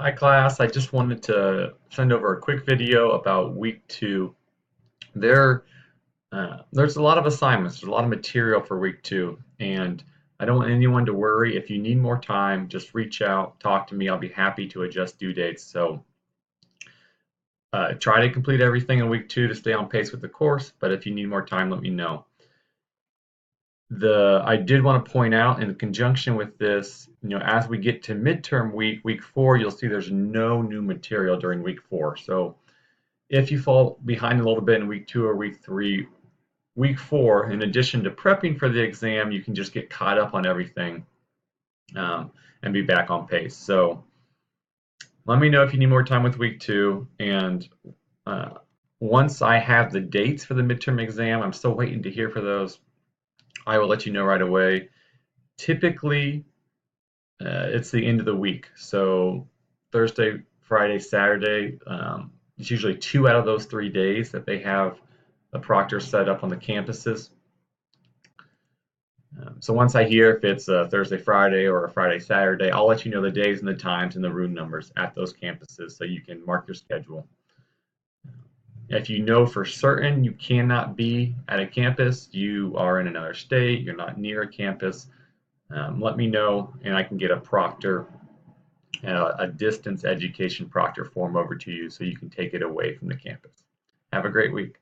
Hi class, I just wanted to send over a quick video about week two. There's a lot of assignments, there's a lot of material for week two, and I don't want anyone to worry. If you need more time, just reach out, talk to me. I'll be happy to adjust due dates. So try to complete everything in week two to stay on pace with the course, but if you need more time, let me know. I did want to point out in conjunction with this, as we get to midterm week four, you'll see there's no new material during week four. So if you fall behind a little bit in week two or week three, week four, in addition to prepping for the exam, you can just get caught up on everything and be back on pace. So let me know if you need more time with week two. And uh, once I have the dates for the midterm exam, I'm still waiting to hear for those. I will let you know right away. Typically, it's the end of the week. So Thursday, Friday, Saturday, it's usually 2 out of those 3 days that they have a proctor set up on the campuses. So once I hear if it's a Thursday, Friday or a Friday, Saturday, I'll let you know the days and the times and the room numbers at those campuses so you can mark your schedule. If you know for certain you cannot be at a campus, you are in another state, you're not near a campus, let me know and I can get a proctor, a distance education proctor form over to you so you can take it away from the campus. Have a great week.